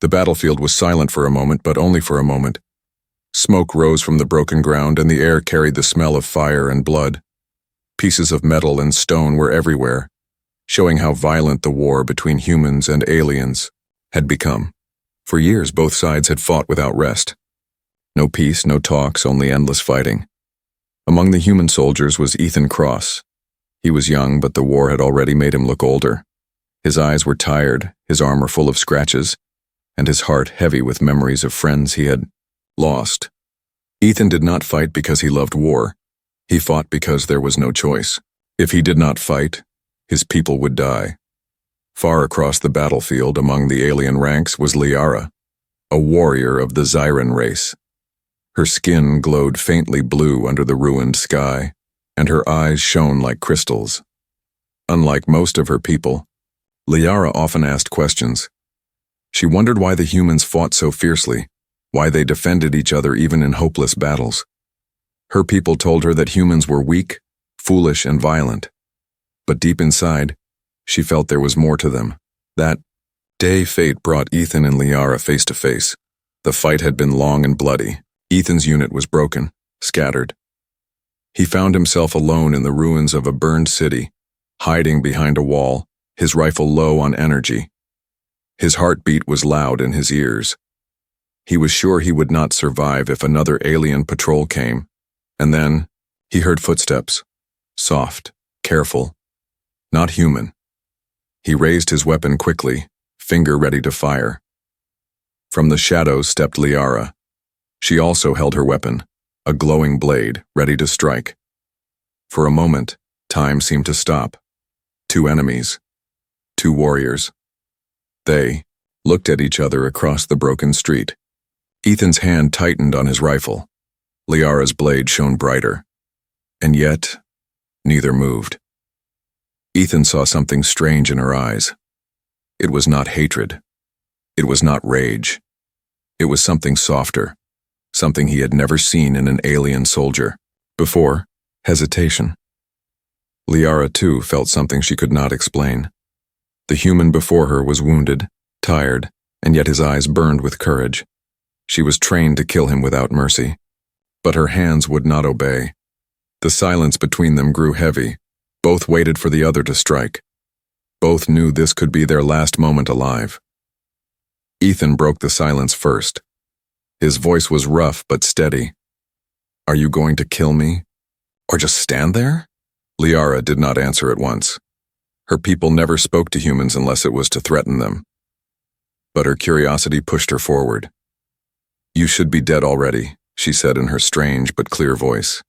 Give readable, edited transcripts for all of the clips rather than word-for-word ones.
The battlefield was silent for a moment, but only for a moment. Smoke rose from the broken ground, and the air carried the smell of fire and blood. Pieces of metal and stone were everywhere, showing how violent the war between humans and aliens had become. For years, both sides had fought without rest. No peace, no talks, only endless fighting. Among the human soldiers was Ethan Cross. He was young, but the war had already made him look older. His eyes were tired, his armor full of scratches, and his heart heavy with memories of friends he had lost. Ethan did not fight because he loved war. He fought because there was no choice. If he did not fight, his people would die. Far across the battlefield among the alien ranks was Liara, a warrior of the Zyran race. Her skin glowed faintly blue under the ruined sky, and her eyes shone like crystals. Unlike most of her people, Liara often asked questions. She wondered why the humans fought so fiercely, why they defended each other even in hopeless battles. Her people told her that humans were weak, foolish, and violent. But deep inside, she felt there was more to them. That day, fate brought Ethan and Liara face to face. The fight had been long and bloody. Ethan's unit was broken, scattered. He found himself alone in the ruins of a burned city, hiding behind a wall, his rifle low on energy. His heartbeat was loud in his ears. He was sure he would not survive if another alien patrol came. And then, he heard footsteps. Soft, careful, not human. He raised his weapon quickly, finger ready to fire. From the shadows stepped Liara. She also held her weapon, a glowing blade, ready to strike. For a moment, time seemed to stop. Two enemies. Two warriors. They looked at each other across the broken street. Ethan's hand tightened on his rifle. Liara's blade shone brighter. And yet, neither moved. Ethan saw something strange in her eyes. It was not hatred. It was not rage. It was something softer, something he had never seen in an alien soldier. Before, hesitation. Liara, too, felt something she could not explain. The human before her was wounded, tired, and yet his eyes burned with courage. She was trained to kill him without mercy. But her hands would not obey. The silence between them grew heavy. Both waited for the other to strike. Both knew this could be their last moment alive. Ethan broke the silence first. His voice was rough but steady. "Are you going to kill me? Or just stand there?" Liara did not answer at once. Her people never spoke to humans unless it was to threaten them. But her curiosity pushed her forward. "You should be dead already," she said in her strange but clear voice.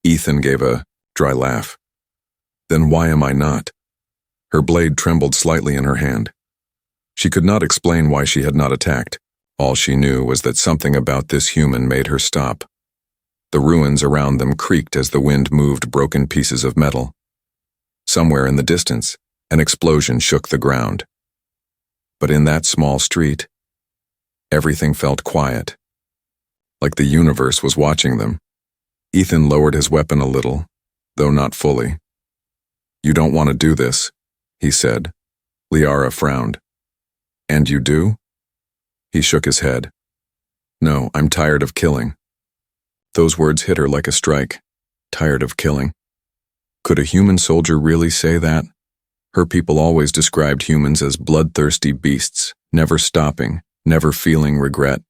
Ethan gave a dry laugh. "Then why am I not?" Her blade trembled slightly in her hand. She could not explain why she had not attacked. All she knew was that something about this human made her stop. The ruins around them creaked as the wind moved broken pieces of metal. Somewhere in the distance, an explosion shook the ground. But in that small street, everything felt quiet, like the universe was watching them. Ethan lowered his weapon a little, though not fully. "You don't want to do this," he said. Liara frowned. "And you do?" He shook his head. "No, I'm tired of killing." Those words hit her like a strike. Tired of killing. Could a human soldier really say that? Her people always described humans as bloodthirsty beasts, never stopping, never feeling regret.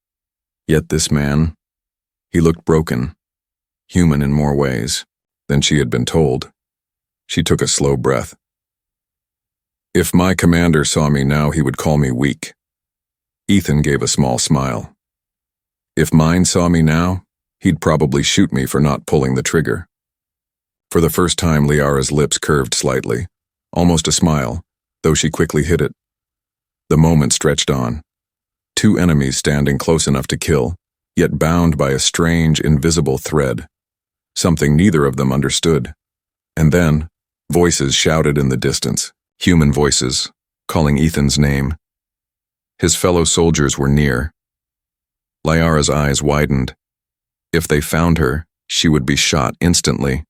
Yet this man, he looked broken, human in more ways than she had been told. She took a slow breath. "If my commander saw me now, he would call me weak." Ethan gave a small smile. "If mine saw me now, he'd probably shoot me for not pulling the trigger." For the first time, Liara's lips curved slightly, almost a smile, though she quickly hid it. The moment stretched on. Two enemies standing close enough to kill, yet bound by a strange, invisible thread. Something neither of them understood. And then, voices shouted in the distance, human voices, calling Ethan's name. His fellow soldiers were near. Liara's eyes widened. If they found her, she would be shot instantly.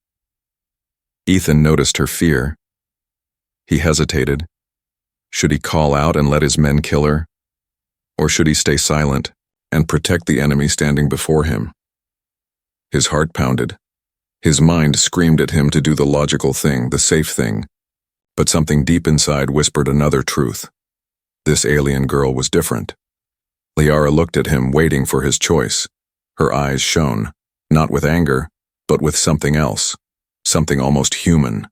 Ethan noticed her fear. He hesitated. Should he call out and let his men kill her? Or should he stay silent and protect the enemy standing before him? His heart pounded. His mind screamed at him to do the logical thing, the safe thing. But something deep inside whispered another truth. This alien girl was different. Liara looked at him, waiting for his choice. Her eyes shone, not with anger, but with something else, something almost human.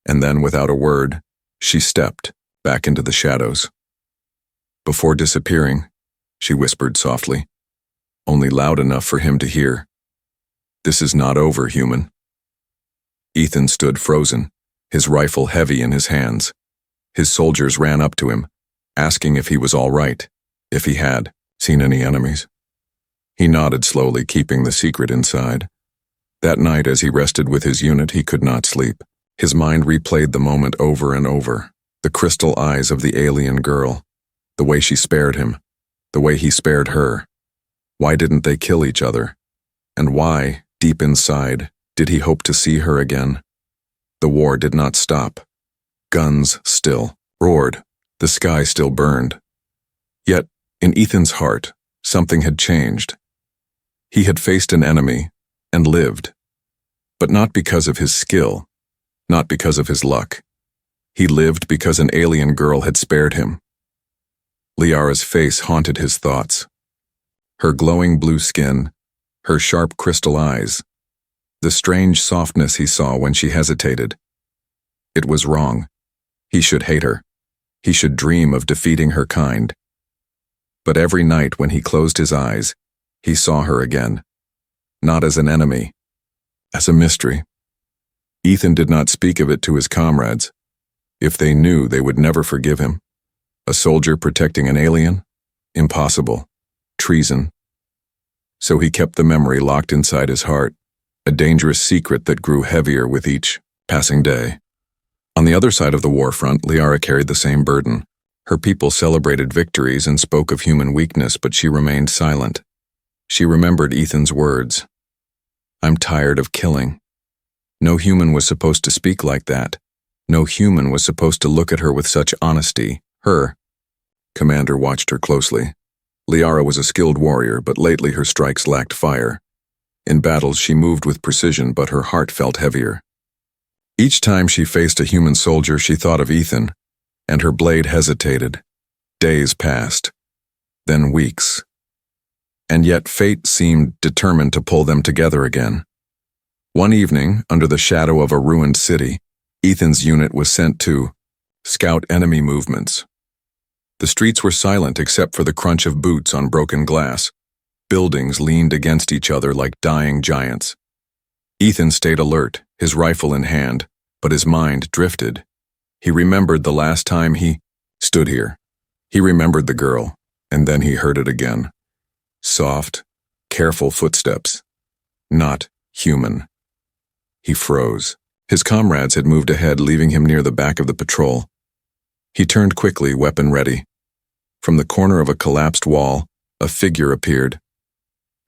And then, without a word, she stepped back into the shadows. Before disappearing, she whispered softly, only loud enough for him to hear, "This is not over, human." Ethan stood frozen, his rifle heavy in his hands. His soldiers ran up to him, asking if he was all right, if he had seen any enemies. He nodded slowly, keeping the secret inside. That night, as he rested with his unit, he could not sleep. His mind replayed the moment over and over, the crystal eyes of the alien girl, the way she spared him, the way he spared her. Why didn't they kill each other? And why, deep inside, did he hope to see her again? The war did not stop. Guns still roared. The sky still burned. Yet, in Ethan's heart, something had changed. He had faced an enemy and lived. But not because of his skill, not because of his luck. He lived because an alien girl had spared him. Liara's face haunted his thoughts. Her glowing blue skin, her sharp crystal eyes, the strange softness he saw when she hesitated. It was wrong. He should hate her. He should dream of defeating her kind. But every night when he closed his eyes, he saw her again. Not as an enemy, as a mystery. Ethan did not speak of it to his comrades. If they knew, they would never forgive him. A soldier protecting an alien? Impossible. Treason. So he kept the memory locked inside his heart, a dangerous secret that grew heavier with each passing day. On the other side of the war front, Liara carried the same burden. Her people celebrated victories and spoke of human weakness, but she remained silent. She remembered Ethan's words. "I'm tired of killing." No human was supposed to speak like that. No human was supposed to look at her with such honesty. Her commander watched her closely. Liara was a skilled warrior, but lately her strikes lacked fire. In battles she moved with precision, but her heart felt heavier. Each time she faced a human soldier, she thought of Ethan, and her blade hesitated. Days passed, then weeks. And yet fate seemed determined to pull them together again. One evening, under the shadow of a ruined city, Ethan's unit was sent to scout enemy movements. The streets were silent except for the crunch of boots on broken glass. Buildings leaned against each other like dying giants. Ethan stayed alert, his rifle in hand, but his mind drifted. He remembered the last time he stood here. He remembered the girl, and then he heard it again. Soft, careful footsteps. Not human. He froze. His comrades had moved ahead, leaving him near the back of the patrol. He turned quickly, weapon ready. From the corner of a collapsed wall, a figure appeared.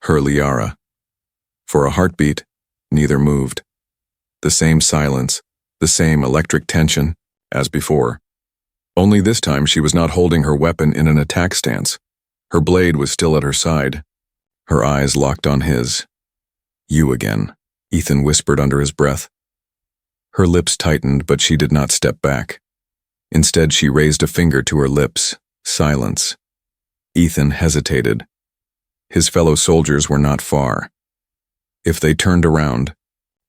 Her Liara. For a heartbeat, neither moved. The same silence, the same electric tension as before. Only this time she was not holding her weapon in an attack stance. Her blade was still at her side. Her eyes locked on his. "You again," Ethan whispered under his breath. Her lips tightened, but she did not step back. Instead, she raised a finger to her lips. Silence. Ethan hesitated. His fellow soldiers were not far. If they turned around,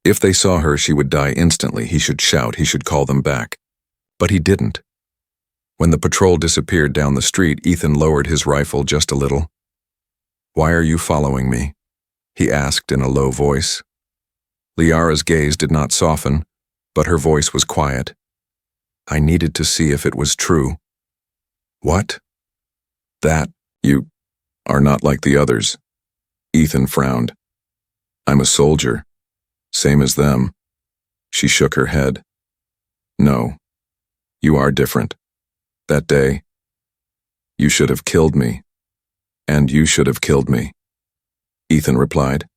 if they saw her, she would die instantly. He should shout, he should call them back. But he didn't. When the patrol disappeared down the street, Ethan lowered his rifle just a little. "Why are you following me?" he asked in a low voice. Liara's gaze did not soften, but her voice was quiet. "I needed to see if it was true." "What?" "That you are not like the others." Ethan frowned. "I'm a soldier, same as them." She shook her head. "No, you are different. That day, you should have killed me, and you should have killed me." Ethan replied.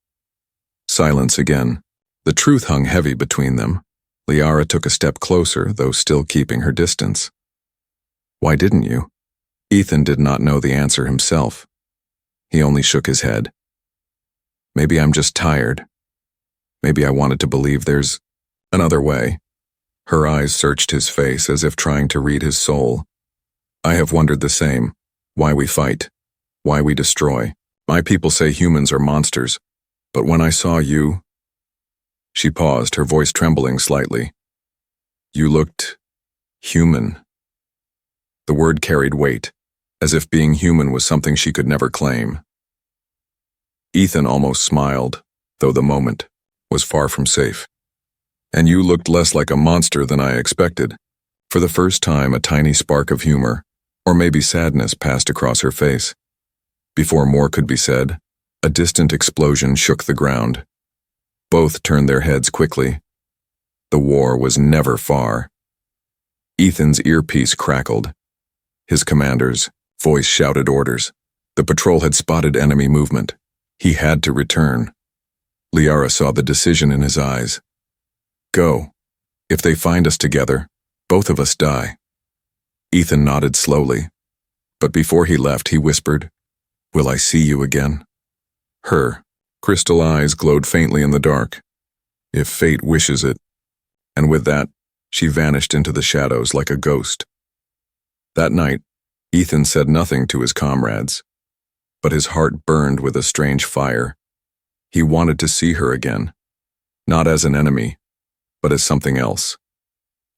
Silence again. The truth hung heavy between them. Liara took a step closer, though still keeping her distance. "Why didn't you?" Ethan did not know the answer himself. He only shook his head. Maybe I'm just tired. Maybe I wanted to believe there's another way. Her eyes searched his face as if trying to read his soul. I have wondered the same. Why we fight. Why we destroy. My people say humans are monsters. But when I saw you... She paused, her voice trembling slightly. You looked... human. The word carried weight, as if being human was something she could never claim. Ethan almost smiled, though the moment was far from safe. And you looked less like a monster than I expected. For the first time, a tiny spark of humor, or maybe sadness, passed across her face. Before more could be said, a distant explosion shook the ground. Both turned their heads quickly. The war was never far. Ethan's earpiece crackled. His commander's voice shouted orders. The patrol had spotted enemy movement. He had to return. Liara saw the decision in his eyes. Go. If they find us together, both of us die. Ethan nodded slowly, but before he left, he whispered, Will I see you again? Her crystal eyes glowed faintly in the dark. If fate wishes it. And with that, she vanished into the shadows like a ghost. That night, Ethan said nothing to his comrades, but his heart burned with a strange fire. He wanted to see her again, not as an enemy, but as something else,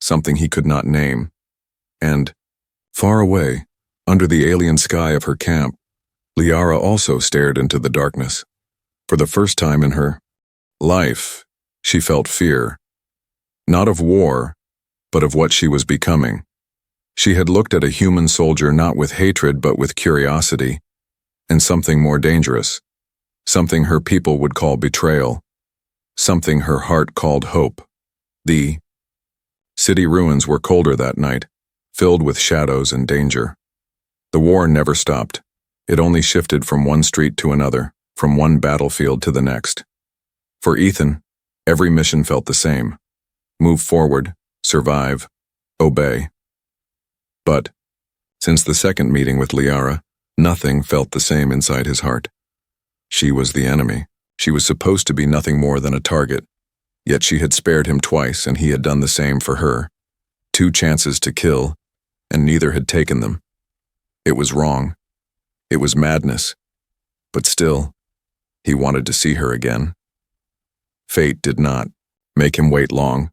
something he could not name. And, far away, under the alien sky of her camp, Liara also stared into the darkness. For the first time in her life, she felt fear, not of war, but of what she was becoming. She had looked at a human soldier not with hatred but with curiosity, and something more dangerous, something her people would call betrayal, something her heart called hope. The city ruins were colder that night, filled with shadows and danger. The war never stopped. It only shifted from one street to another, from one battlefield to the next. For Ethan, every mission felt the same. Move forward, survive, obey. But, since the second meeting with Liara, nothing felt the same inside his heart. She was the enemy. She was supposed to be nothing more than a target. Yet she had spared him twice, and he had done the same for her. 2 chances to kill, and neither had taken them. It was wrong. It was madness. But still, he wanted to see her again. Fate did not make him wait long.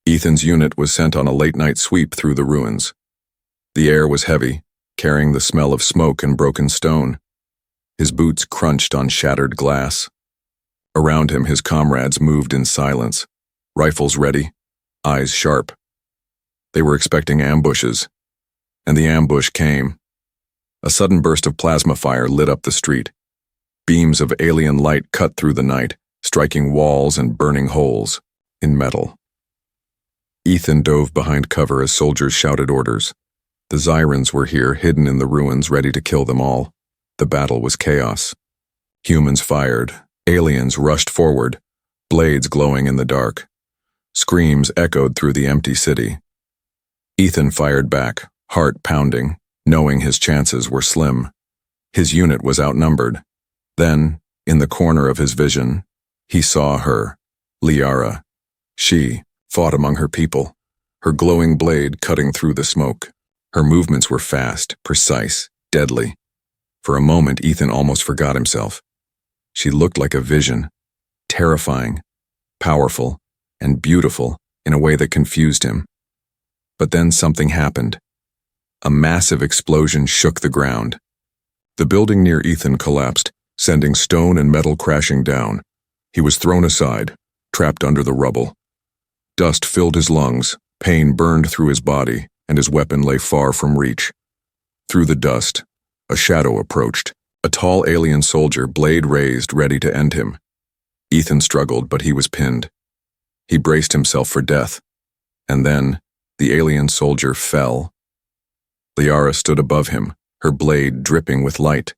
Ethan's unit was sent on a late-night sweep through the ruins. The air was heavy, carrying the smell of smoke and broken stone. His boots crunched on shattered glass. Around him, his comrades moved in silence, rifles ready, eyes sharp. They were expecting ambushes, and the ambush came. A sudden burst of plasma fire lit up the street. Beams of alien light cut through the night, striking walls and burning holes in metal. Ethan dove behind cover as soldiers shouted orders. The Zyrans were here, hidden in the ruins, ready to kill them all. The battle was chaos. Humans fired. Aliens rushed forward, blades glowing in the dark. Screams echoed through the empty city. Ethan fired back, heart pounding, knowing his chances were slim. His unit was outnumbered. Then, in the corner of his vision, he saw her, Liara. She fought among her people, her glowing blade cutting through the smoke. Her movements were fast, precise, deadly. For a moment, Ethan almost forgot himself. She looked like a vision, terrifying, powerful, and beautiful in a way that confused him. But then something happened. A massive explosion shook the ground. The building near Ethan collapsed, sending stone and metal crashing down. He was thrown aside, trapped under the rubble. Dust filled his lungs, pain burned through his body, and his weapon lay far from reach. Through the dust, a shadow approached, a tall alien soldier, blade raised, ready to end him. Ethan struggled, but he was pinned. He braced himself for death, and then the alien soldier fell. Liara stood above him, her blade dripping with light.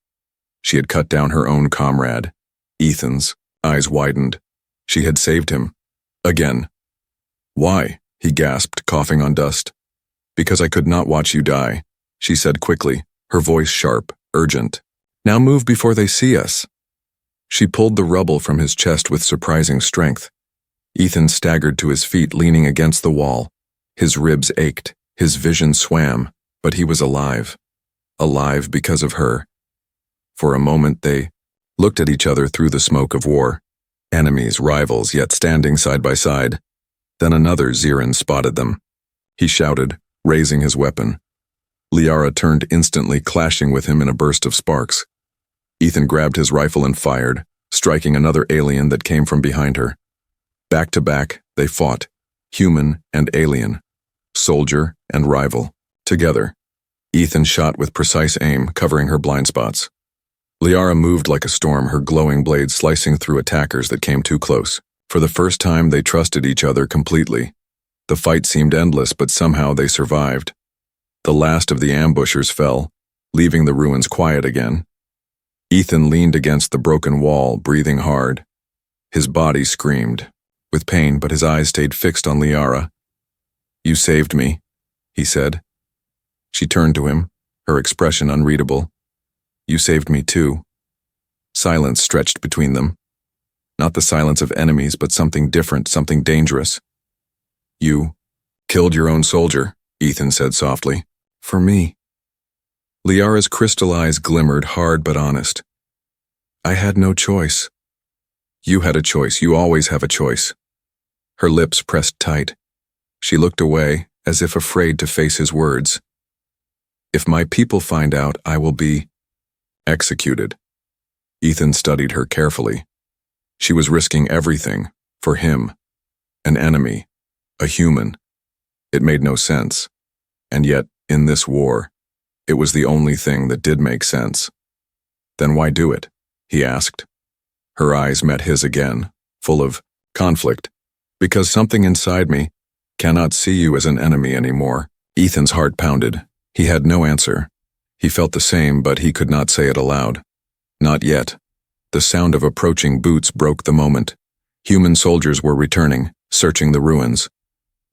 She had cut down her own comrade. Ethan's eyes widened. She had saved him. Again. Why? He gasped, coughing on dust. Because I could not watch you die, she said quickly, her voice sharp, urgent. Now move before they see us. She pulled the rubble from his chest with surprising strength. Ethan staggered to his feet, leaning against the wall. His ribs ached, his vision swam, but he was alive. Alive because of her. For a moment they looked at each other through the smoke of war. Enemies, rivals, yet standing side by side. Then another Zirin spotted them. He shouted, raising his weapon. Liara turned instantly, clashing with him in a burst of sparks. Ethan grabbed his rifle and fired, striking another alien that came from behind her. Back to back, they fought, human and alien, soldier and rival, together. Ethan shot with precise aim, covering her blind spots. Liara moved like a storm, her glowing blade slicing through attackers that came too close. For the first time, they trusted each other completely. The fight seemed endless, but somehow they survived. The last of the ambushers fell, leaving the ruins quiet again. Ethan leaned against the broken wall, breathing hard. His body screamed with pain, but his eyes stayed fixed on Liara. "You saved me," he said. She turned to him, her expression unreadable. "You saved me too." Silence stretched between them. Not the silence of enemies, but something different, something dangerous. "You killed your own soldier," Ethan said softly. "For me." Liara's crystal eyes glimmered, hard but honest. "I had no choice." "You had a choice. You always have a choice." Her lips pressed tight. She looked away, as if afraid to face his words. "If my people find out, I will be executed." Ethan studied her carefully. She was risking everything, for him. An enemy, a human. It made no sense. And yet, in this war, it was the only thing that did make sense. "Then why do it?" he asked. Her eyes met his again, full of conflict. "Because something inside me cannot see you as an enemy anymore." Ethan's heart pounded. He had no answer. He felt the same, but he could not say it aloud. Not yet. The sound of approaching boots broke the moment. Human soldiers were returning, searching the ruins.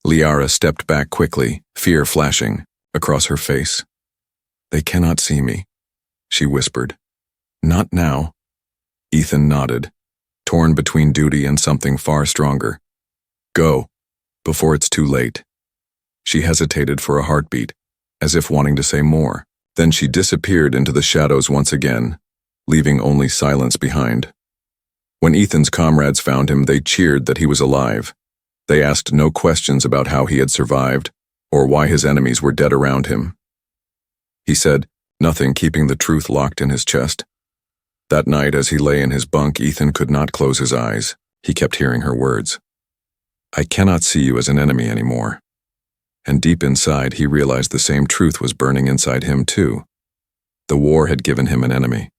Liara stepped back quickly, fear flashing across her face. "They cannot see me," she whispered. "Not now." Ethan nodded, torn between duty and something far stronger. "Go, before it's too late." She hesitated for a heartbeat, as if wanting to say more. Then she disappeared into the shadows once again, leaving only silence behind. When Ethan's comrades found him, they cheered that he was alive. They asked no questions about how he had survived, or why his enemies were dead around him. He said nothing, keeping the truth locked in his chest. That night, as he lay in his bunk, Ethan could not close his eyes. He kept hearing her words. "I cannot see you as an enemy anymore." And deep inside, he realized the same truth was burning inside him too. The war had given him an enemy,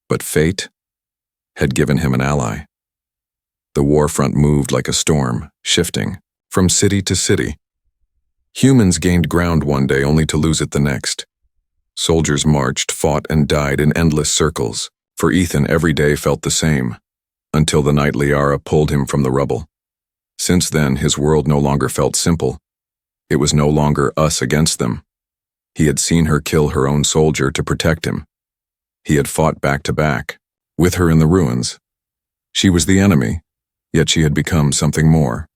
but fate had given him an ally. The war front moved like a storm, shifting from city to city. Humans gained ground one day only to lose it the next. Soldiers marched, fought, and died in endless circles. For Ethan, every day felt the same, until the night Liara pulled him from the rubble. Since then, his world no longer felt simple. It was no longer us against them. He had seen her kill her own soldier to protect him. He had fought back to back, with her in the ruins. She was the enemy, yet she had become something more.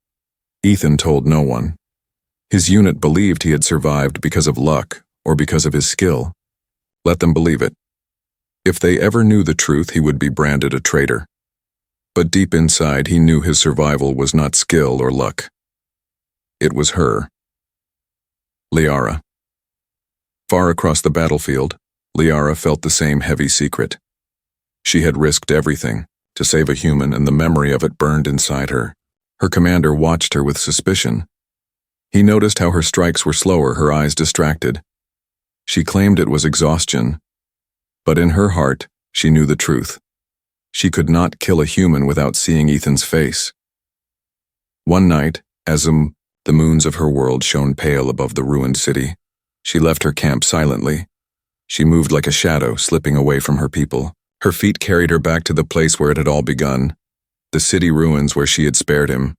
Ethan told no one. His unit believed he had survived because of luck or because of his skill. Let them believe it. If they ever knew the truth, he would be branded a traitor. But deep inside, he knew his survival was not skill or luck. It was her. Liara. Far across the battlefield, Liara felt the same heavy secret. She had risked everything to save a human, and the memory of it burned inside her. Her commander watched her with suspicion. He noticed how her strikes were slower, her eyes distracted. She claimed it was exhaustion, but in her heart, she knew the truth. She could not kill a human without seeing Ethan's face. One night, as the moons of her world shone pale above the ruined city, she left her camp silently. She moved like a shadow, slipping away from her people. Her feet carried her back to the place where it had all begun, the city ruins where she had spared him.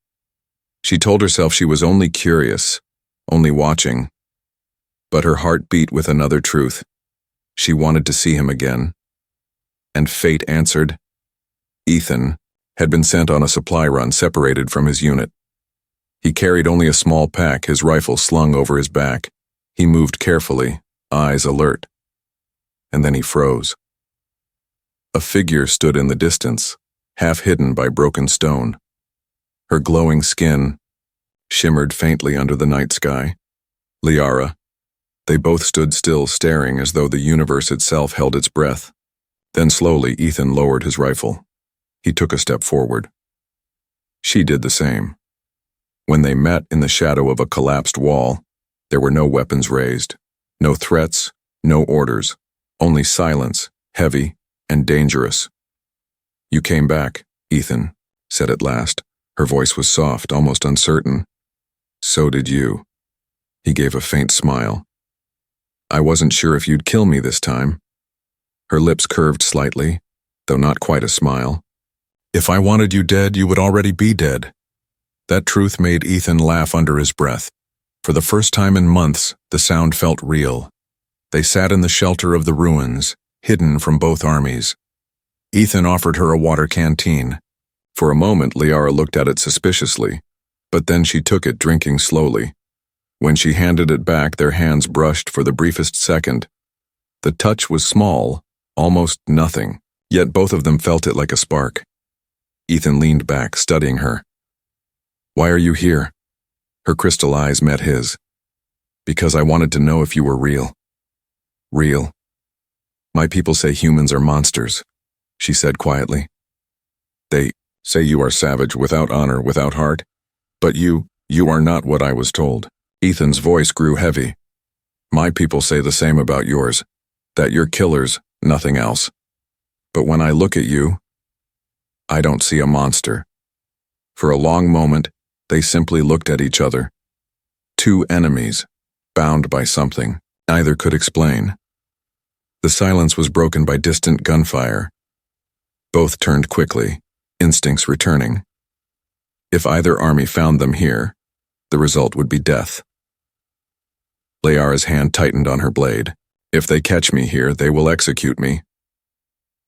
She told herself she was only curious, only watching. But her heart beat with another truth. She wanted to see him again. And fate answered. Ethan had been sent on a supply run separated from his unit. He carried only a small pack, his rifle slung over his back. He moved carefully, eyes alert. And then he froze. A figure stood in the distance, half hidden by broken stone. Her glowing skin shimmered faintly under the night sky. Liara. They both stood still, staring as though the universe itself held its breath. Then slowly, Ethan lowered his rifle. He took a step forward. She did the same. When they met in the shadow of a collapsed wall, there were no weapons raised, no threats, no orders, only silence, heavy and dangerous. "You came back," Ethan said at last. Her voice was soft, almost uncertain. "So did you." He gave a faint smile. "I wasn't sure if you'd kill me this time." Her lips curved slightly, though not quite a smile. "If I wanted you dead, you would already be dead." That truth made Ethan laugh under his breath. For the first time in months, the sound felt real. They sat in the shelter of the ruins, hidden from both armies. Ethan offered her a water canteen. For a moment, Liara looked at it suspiciously, but then she took it, drinking slowly. When she handed it back, their hands brushed for the briefest second. The touch was small, almost nothing, yet both of them felt it like a spark. Ethan leaned back, studying her. "Why are you here?" Her crystal eyes met his. "Because I wanted to know if you were real." "Real? My people say humans are monsters," she said quietly. "They say you are savage, without honor, without heart. But you are not what I was told." Ethan's voice grew heavy. "My people say the same about yours, that you're killers, nothing else. But when I look at you, I don't see a monster." For a long moment, they simply looked at each other. Two enemies, bound by something neither could explain. The silence was broken by distant gunfire. Both turned quickly, instincts returning. If either army found them here, the result would be death. Liara's hand tightened on her blade. "If they catch me here, they will execute me."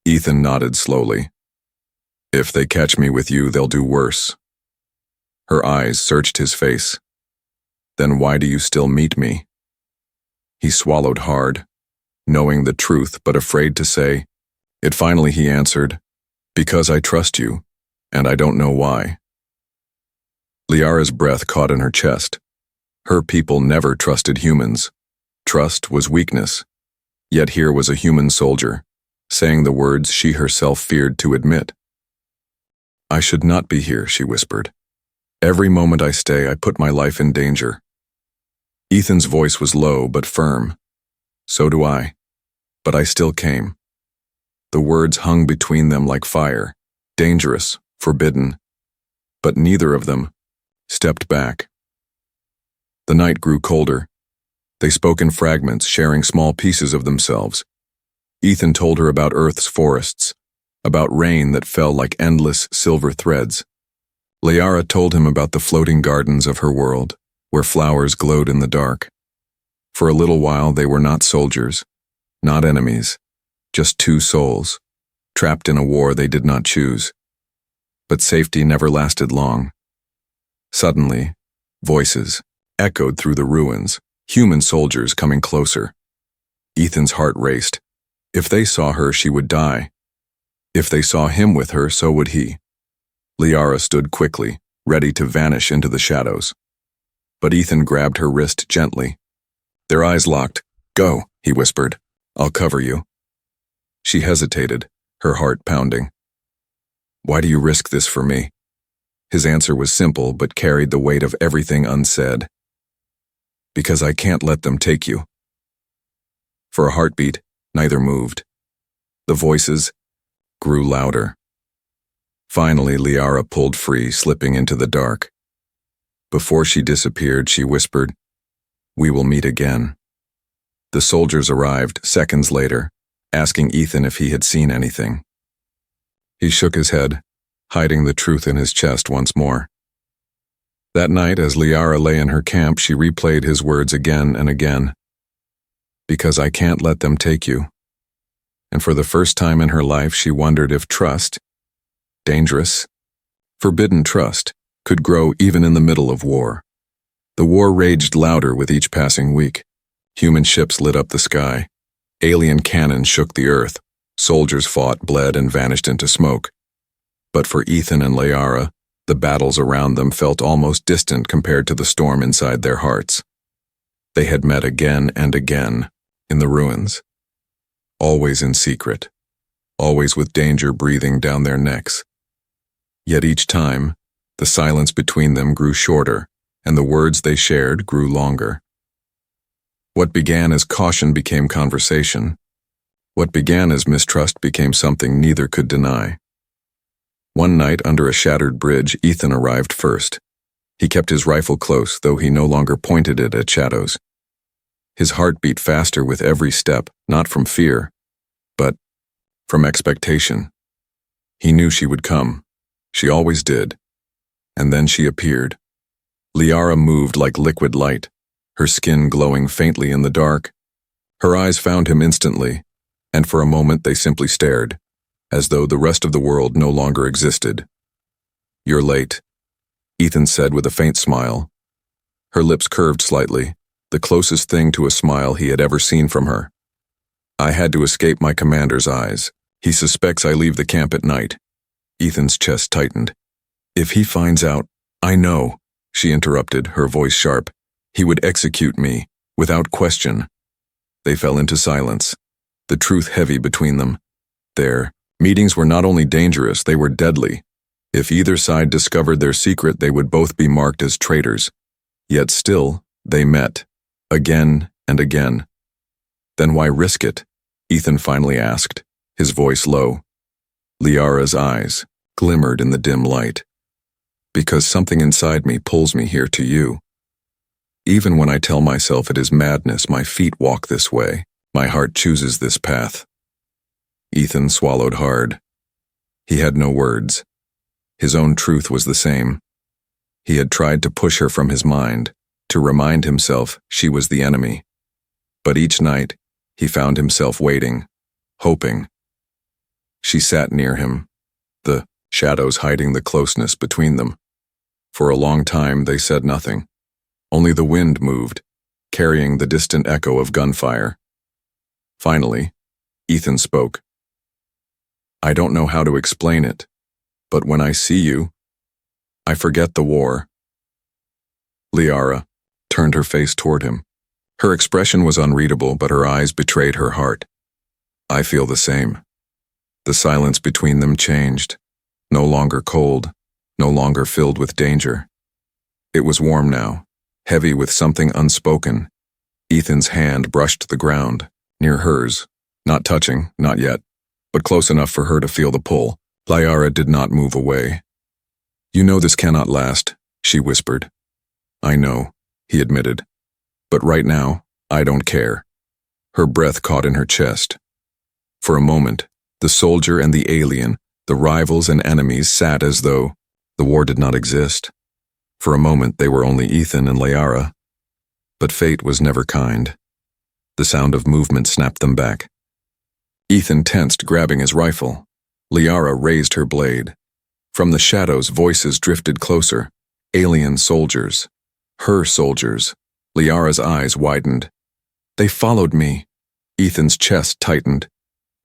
Ethan nodded slowly. "If they catch me with you, they'll do worse." Her eyes searched his face. "Then why do you still meet me?" He swallowed hard, knowing the truth but afraid to say it. Finally he answered, "Because I trust you, and I don't know why." Liara's breath caught in her chest. Her people never trusted humans. Trust was weakness. Yet here was a human soldier, saying the words she herself feared to admit. "I should not be here," she whispered. "Every moment I stay, I put my life in danger." Ethan's voice was low but firm. "So do I. But I still came." The words hung between them like fire, dangerous, forbidden. But neither of them stepped back. The night grew colder. They spoke in fragments, sharing small pieces of themselves. Ethan told her about Earth's forests, about rain that fell like endless silver threads. Liara told him about the floating gardens of her world, where flowers glowed in the dark. For a little while they were not soldiers, not enemies, just two souls, trapped in a war they did not choose. But safety never lasted long. Suddenly, voices echoed through the ruins, human soldiers coming closer. Ethan's heart raced. If they saw her, she would die. If they saw him with her, so would he. Liara stood quickly, ready to vanish into the shadows. But Ethan grabbed her wrist gently. Their eyes locked. "Go," he whispered. "I'll cover you." She hesitated, her heart pounding. "Why do you risk this for me?" His answer was simple but carried the weight of everything unsaid. "Because I can't let them take you." For a heartbeat, neither moved. The voices grew louder. Finally, Liara pulled free, slipping into the dark. Before she disappeared, she whispered, "We will meet again." The soldiers arrived seconds later, asking Ethan if he had seen anything. He shook his head, hiding the truth in his chest once more. That night, as Liara lay in her camp, she replayed his words again and again. Because I can't let them take you. And for the first time in her life, she wondered if trust, dangerous, forbidden trust, could grow even in the middle of war. The war raged louder with each passing week. Human ships lit up the sky. Alien cannons shook the earth. Soldiers fought, bled, and vanished into smoke. But for Ethan and Liara, the battles around them felt almost distant compared to the storm inside their hearts. They had met again and again, in the ruins. Always in secret. Always with danger breathing down their necks. Yet each time, the silence between them grew shorter, and the words they shared grew longer. What began as caution became conversation. What began as mistrust became something neither could deny. One night under a shattered bridge, Ethan arrived first. He kept his rifle close, though he no longer pointed it at shadows. His heart beat faster with every step, not from fear, but from expectation. He knew she would come. She always did. And then she appeared. Liara moved like liquid light, her skin glowing faintly in the dark. Her eyes found him instantly, and for a moment they simply stared, as though the rest of the world no longer existed. "You're late," Ethan said with a faint smile. Her lips curved slightly, the closest thing to a smile he had ever seen from her. "I had to escape my commander's eyes. He suspects I leave the camp at night." Ethan's chest tightened. "If he finds out—" "I know," she interrupted, her voice sharp. "He would execute me, without question." They fell into silence, the truth heavy between them. Their meetings were not only dangerous, they were deadly. If either side discovered their secret, they would both be marked as traitors. Yet still, they met, again and again. "Then why risk it?" Ethan finally asked, his voice low. Liara's eyes glimmered in the dim light. "Because something inside me pulls me here to you. Even when I tell myself it is madness, my feet walk this way. My heart chooses this path." Ethan swallowed hard. He had no words. His own truth was the same. He had tried to push her from his mind, to remind himself she was the enemy. But each night, he found himself waiting, hoping. She sat near him, the shadows hiding the closeness between them. For a long time, they said nothing. Only the wind moved, carrying the distant echo of gunfire. Finally, Ethan spoke. "I don't know how to explain it, but when I see you, I forget the war." Liara turned her face toward him. Her expression was unreadable, but her eyes betrayed her heart. "I feel the same." The silence between them changed, no longer cold, no longer filled with danger. It was warm now, heavy with something unspoken. Ethan's hand brushed the ground, near hers, not touching, not yet, but close enough for her to feel the pull. Liara did not move away. "You know this cannot last," she whispered. "I know," he admitted. "But right now, I don't care." Her breath caught in her chest. For a moment, the soldier and the alien, the rivals and enemies, sat as though the war did not exist. For a moment, they were only Ethan and Liara. But fate was never kind. The sound of movement snapped them back. Ethan tensed, grabbing his rifle. Liara raised her blade. From the shadows, voices drifted closer. Alien soldiers. Her soldiers. Liara's eyes widened. "They followed me." Ethan's chest tightened.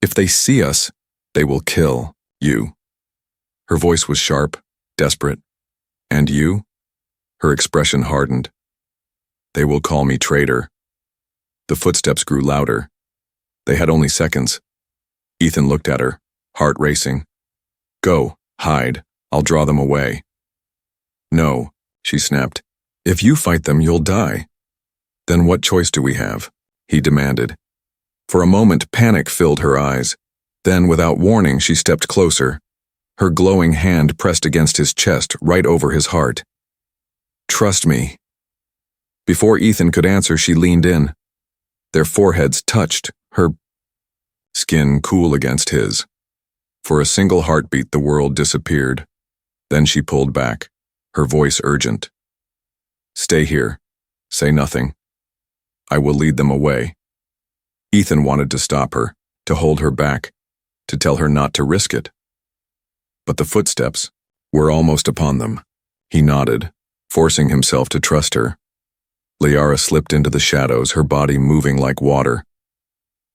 "If they see us, they will kill you." Her voice was sharp, desperate. "And you?" Her expression hardened. "They will call me traitor." The footsteps grew louder. They had only seconds. Ethan looked at her, heart racing. "Go, hide. I'll draw them away." "No," she snapped. "If you fight them, you'll die." "Then what choice do we have?" he demanded. For a moment, panic filled her eyes. Then, without warning, she stepped closer. Her glowing hand pressed against his chest, right over his heart. "Trust me." Before Ethan could answer, she leaned in. Their foreheads touched, her skin cool against his. For a single heartbeat, the world disappeared. Then she pulled back, her voice urgent. "Stay here. Say nothing. I will lead them away." Ethan wanted to stop her, to hold her back, to tell her not to risk it. But the footsteps were almost upon them. He nodded, forcing himself to trust her. Liara slipped into the shadows, her body moving like water.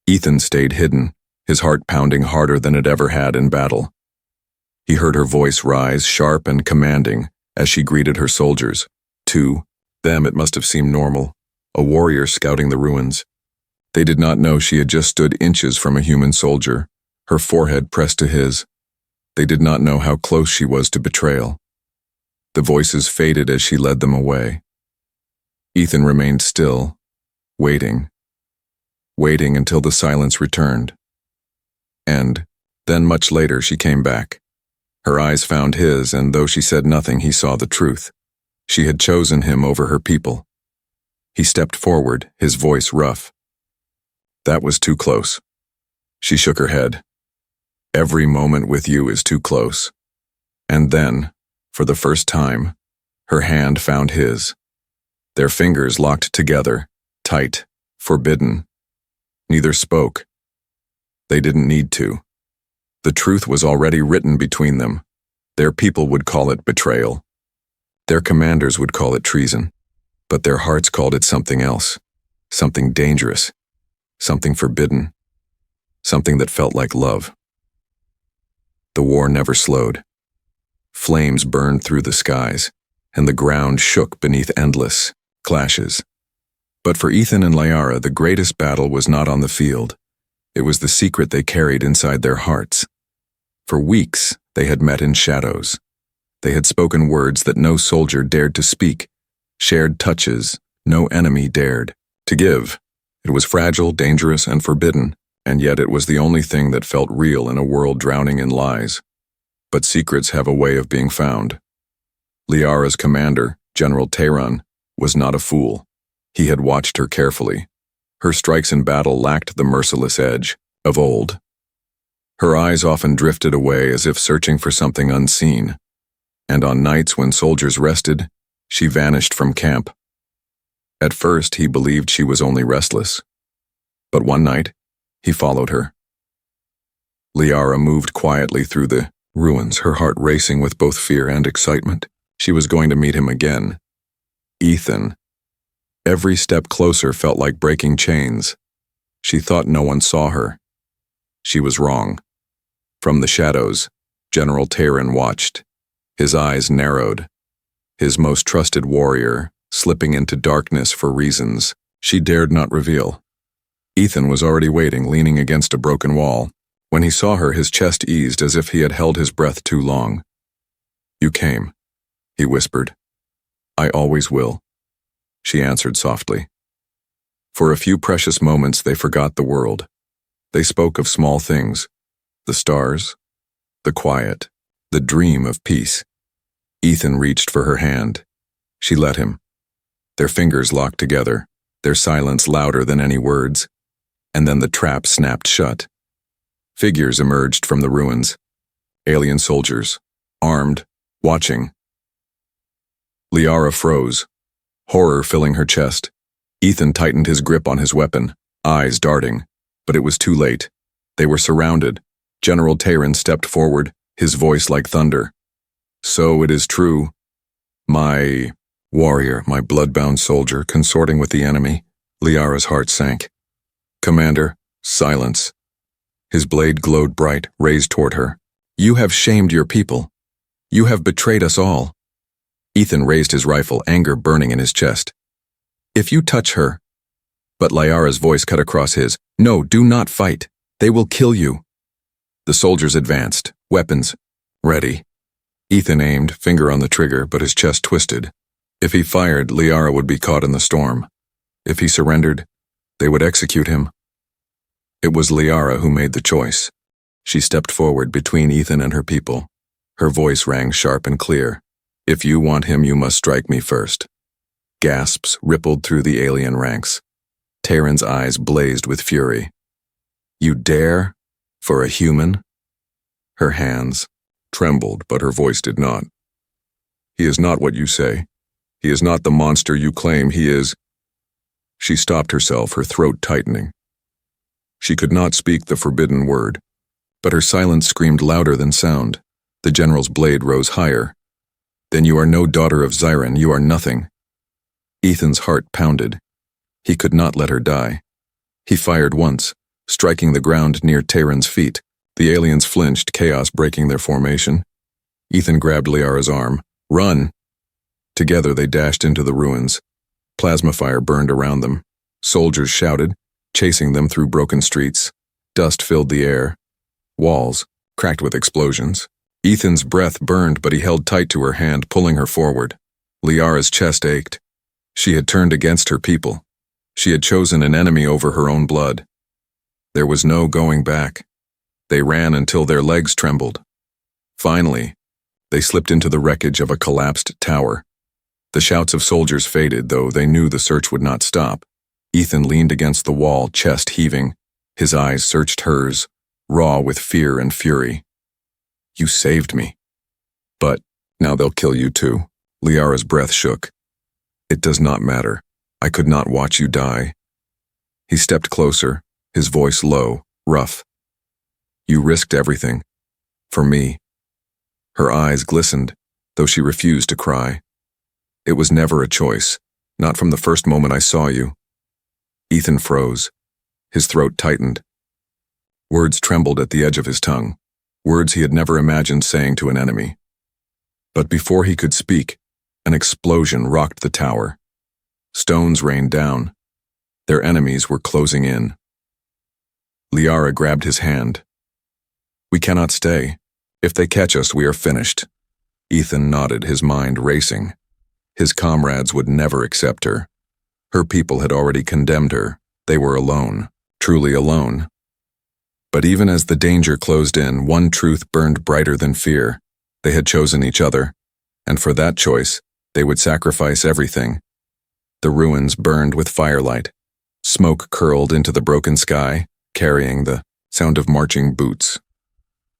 Ethan stayed hidden, his heart pounding harder than it ever had in battle. He heard her voice rise, sharp and commanding, as she greeted her soldiers. To them it must have seemed normal, a warrior scouting the ruins. They did not know she had just stood inches from a human soldier, her forehead pressed to his. They did not know how close she was to betrayal. The voices faded as she led them away. Ethan remained still, waiting until the silence returned. And then much later she came back. Her eyes found his, and though she said nothing, he saw the truth. She had chosen him over her people. He stepped forward, his voice rough. That was too close. She shook her head. Every moment with you is too close. And then, for the first time, her hand found his. Their fingers locked together, tight, forbidden. Neither spoke. They didn't need to. The truth was already written between them. Their people would call it betrayal. Their commanders would call it treason. But their hearts called it something else. Something dangerous. Something forbidden. Something that felt like love. The war never slowed. Flames burned through the skies, and the ground shook beneath endless clashes. But for Ethan and Liara, the greatest battle was not on the field. It was the secret they carried inside their hearts. For weeks, they had met in shadows. They had spoken words that no soldier dared to speak, shared touches no enemy dared to give. It was fragile, dangerous, and forbidden, and yet it was the only thing that felt real in a world drowning in lies. But secrets have a way of being found. Liara's commander, General Tehran, was not a fool. He had watched her carefully. Her strikes in battle lacked the merciless edge of old. Her eyes often drifted away as if searching for something unseen. And on nights when soldiers rested, she vanished from camp. At first, he believed she was only restless. But one night, he followed her. Liara moved quietly through the ruins, her heart racing with both fear and excitement. She was going to meet him again. Ethan. Every step closer felt like breaking chains. She thought no one saw her. She was wrong. From the shadows, General Tehran watched. His eyes narrowed. His most trusted warrior, slipping into darkness for reasons she dared not reveal. Ethan was already waiting, leaning against a broken wall. When he saw her, his chest eased as if he had held his breath too long. "You came," he whispered. "I always will," she answered softly. For a few precious moments they forgot the world. They spoke of small things, the stars, the quiet, the dream of peace. Ethan reached for her hand. She let him. Their fingers locked together, their silence louder than any words. And then the trap snapped shut. Figures emerged from the ruins. Alien soldiers, armed, watching. Liara froze, horror filling her chest. Ethan tightened his grip on his weapon, eyes darting. But it was too late. They were surrounded. General Tehran stepped forward, his voice like thunder. "So it is true. My warrior, my blood-bound soldier, consorting with the enemy." Liara's heart sank. "Commander, silence." His blade glowed bright, raised toward her. "You have shamed your people. You have betrayed us all." Ethan raised his rifle, anger burning in his chest. "If you touch her—" But Liara's voice cut across his. "No, do not fight. They will kill you." The soldiers advanced, weapons ready. Ethan aimed, finger on the trigger, but his chest twisted. If he fired, Liara would be caught in the storm. If he surrendered, they would execute him. It was Liara who made the choice. She stepped forward between Ethan and her people. Her voice rang sharp and clear. "If you want him, you must strike me first." Gasps rippled through the alien ranks. Tehran's eyes blazed with fury. "You dare? For a human?" Her hands trembled, but her voice did not. "He is not what you say. He is not the monster you claim he is." She stopped herself, her throat tightening. She could not speak the forbidden word, but her silence screamed louder than sound. The general's blade rose higher. Then you are no daughter of Xiren, you are nothing. Ethan's heart pounded. He could not let her die. He fired once, striking the ground near Terran's feet. The aliens flinched, chaos breaking their formation. Ethan grabbed Liara's arm. Run! Together they dashed into the ruins. Plasma fire burned around them. Soldiers shouted, chasing them through broken streets. Dust filled the air. Walls, cracked with explosions. Ethan's breath burned, but he held tight to her hand, pulling her forward. Liara's chest ached. She had turned against her people. She had chosen an enemy over her own blood. There was no going back. They ran until their legs trembled. Finally, they slipped into the wreckage of a collapsed tower. The shouts of soldiers faded, though they knew the search would not stop. Ethan leaned against the wall, chest heaving. His eyes searched hers, raw with fear and fury. You saved me. But now they'll kill you too. Liara's breath shook. It does not matter. I could not watch you die. He stepped closer, his voice low, rough. You risked everything. For me. Her eyes glistened, though she refused to cry. It was never a choice, not from the first moment I saw you. Ethan froze. His throat tightened. Words trembled at the edge of his tongue, words he had never imagined saying to an enemy. But before he could speak, an explosion rocked the tower. Stones rained down. Their enemies were closing in. Liara grabbed his hand. We cannot stay. If they catch us, we are finished. Ethan nodded, his mind racing. His comrades would never accept her. Her people had already condemned her. They were alone, truly alone. But even as the danger closed in, one truth burned brighter than fear. They had chosen each other, and for that choice, they would sacrifice everything. The ruins burned with firelight. Smoke curled into the broken sky, carrying the sound of marching boots.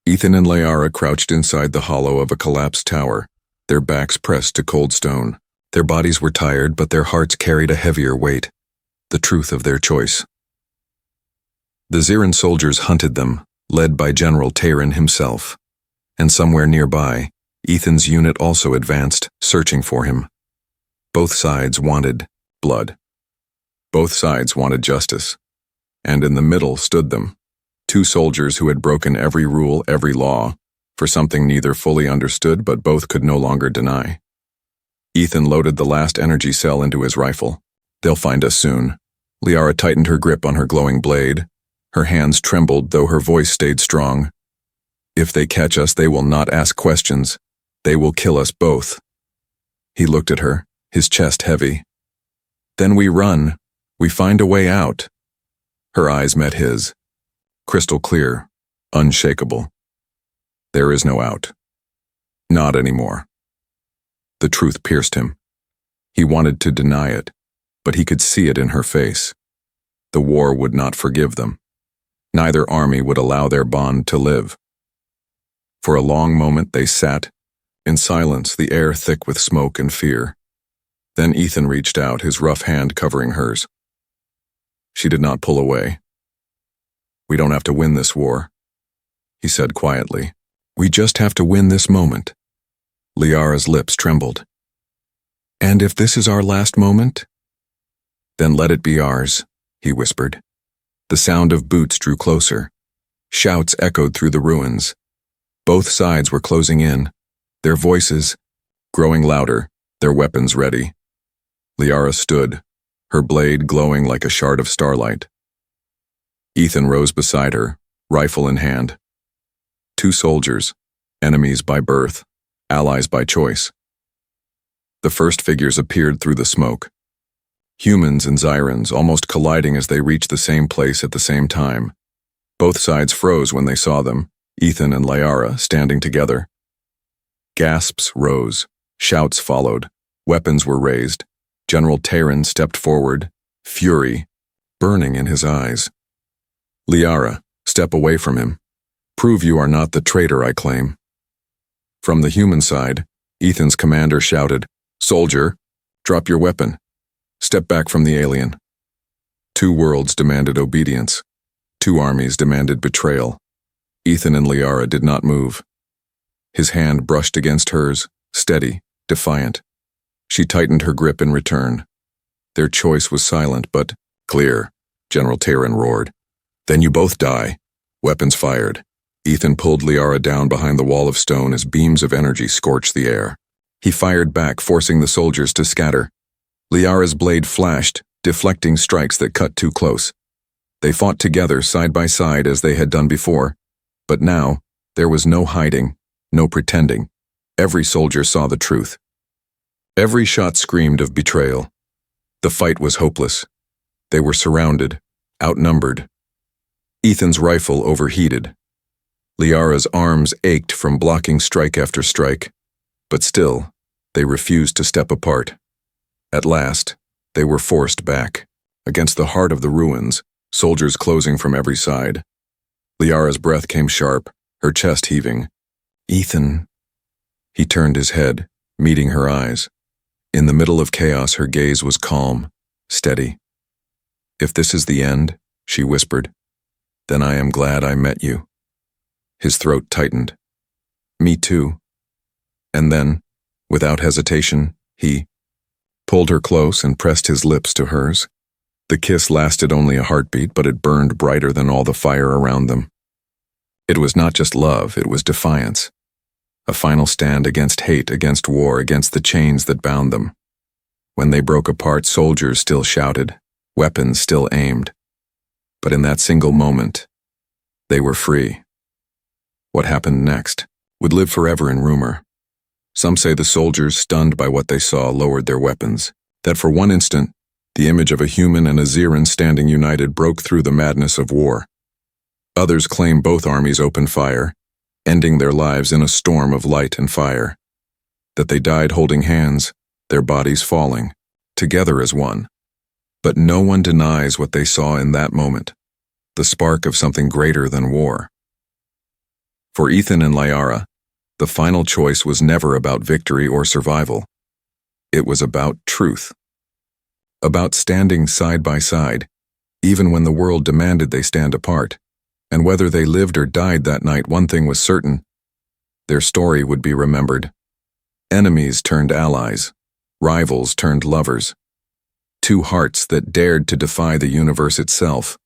Ethan and Liara crouched inside the hollow of a collapsed tower, their backs pressed to cold stone. Their bodies were tired, but their hearts carried a heavier weight, the truth of their choice. The Xiren soldiers hunted them, led by General Terran himself. And somewhere nearby, Ethan's unit also advanced, searching for him. Both sides wanted blood. Both sides wanted justice. And in the middle stood them, two soldiers who had broken every rule, every law, for something neither fully understood but both could no longer deny. Ethan loaded the last energy cell into his rifle. They'll find us soon. Liara tightened her grip on her glowing blade. Her hands trembled, though her voice stayed strong. If they catch us, they will not ask questions. They will kill us both. He looked at her, his chest heavy. Then we run. We find a way out. Her eyes met his. Crystal clear, unshakable. There is no out. Not anymore. The truth pierced him. He wanted to deny it, but he could see it in her face. The war would not forgive them. Neither army would allow their bond to live. For a long moment they sat, in silence, the air thick with smoke and fear. Then Ethan reached out, his rough hand covering hers. She did not pull away. We don't have to win this war, he said quietly. We just have to win this moment. Liara's lips trembled. And if this is our last moment? Then let it be ours, he whispered. The sound of boots drew closer. Shouts echoed through the ruins. Both sides were closing in, their voices growing louder, their weapons ready. Liara stood, her blade glowing like a shard of starlight. Ethan rose beside her, rifle in hand. Two soldiers, enemies by birth, allies by choice. The first figures appeared through the smoke. Humans and Xirens almost colliding as they reached the same place at the same time. Both sides froze when they saw them, Ethan and Liara standing together. Gasps rose, shouts followed, weapons were raised. General Terran stepped forward, fury burning in his eyes. Liara, step away from him. Prove you are not the traitor I claim. From the human side, Ethan's commander shouted, Soldier, drop your weapon. Step back from the alien. Two worlds demanded obedience. Two armies demanded betrayal. Ethan and Liara did not move. His hand brushed against hers, steady, defiant. She tightened her grip in return. Their choice was silent but clear, General Taran roared. Then you both die. Weapons fired. Ethan pulled Liara down behind the wall of stone as beams of energy scorched the air. He fired back, forcing the soldiers to scatter. Liara's blade flashed, deflecting strikes that cut too close. They fought together side by side as they had done before, but now there was no hiding, no pretending. Every soldier saw the truth. Every shot screamed of betrayal. The fight was hopeless. They were surrounded, outnumbered. Ethan's rifle overheated. Liara's arms ached from blocking strike after strike, but still, they refused to step apart. At last, they were forced back, against the heart of the ruins, soldiers closing from every side. Liara's breath came sharp, her chest heaving. Ethan. He turned his head, meeting her eyes. In the middle of chaos, her gaze was calm, steady. If this is the end, she whispered, then I am glad I met you. His throat tightened. Me too. And then, without hesitation, he pulled her close and pressed his lips to hers. The kiss lasted only a heartbeat, but it burned brighter than all the fire around them. It was not just love, it was defiance. A final stand against hate, against war, against the chains that bound them. When they broke apart, soldiers still shouted, weapons still aimed. But in that single moment, they were free. What happened next would live forever in rumor. Some say the soldiers, stunned by what they saw, lowered their weapons, that for one instant, the image of a human and a Xeran standing united broke through the madness of war. Others claim both armies opened fire, ending their lives in a storm of light and fire. That they died holding hands, their bodies falling, together as one. But no one denies what they saw in that moment, the spark of something greater than war. For Ethan and Liara, the final choice was never about victory or survival. It was about truth. About standing side by side, even when the world demanded they stand apart. And whether they lived or died that night, one thing was certain. Their story would be remembered. Enemies turned allies. Rivals turned lovers. Two hearts that dared to defy the universe itself.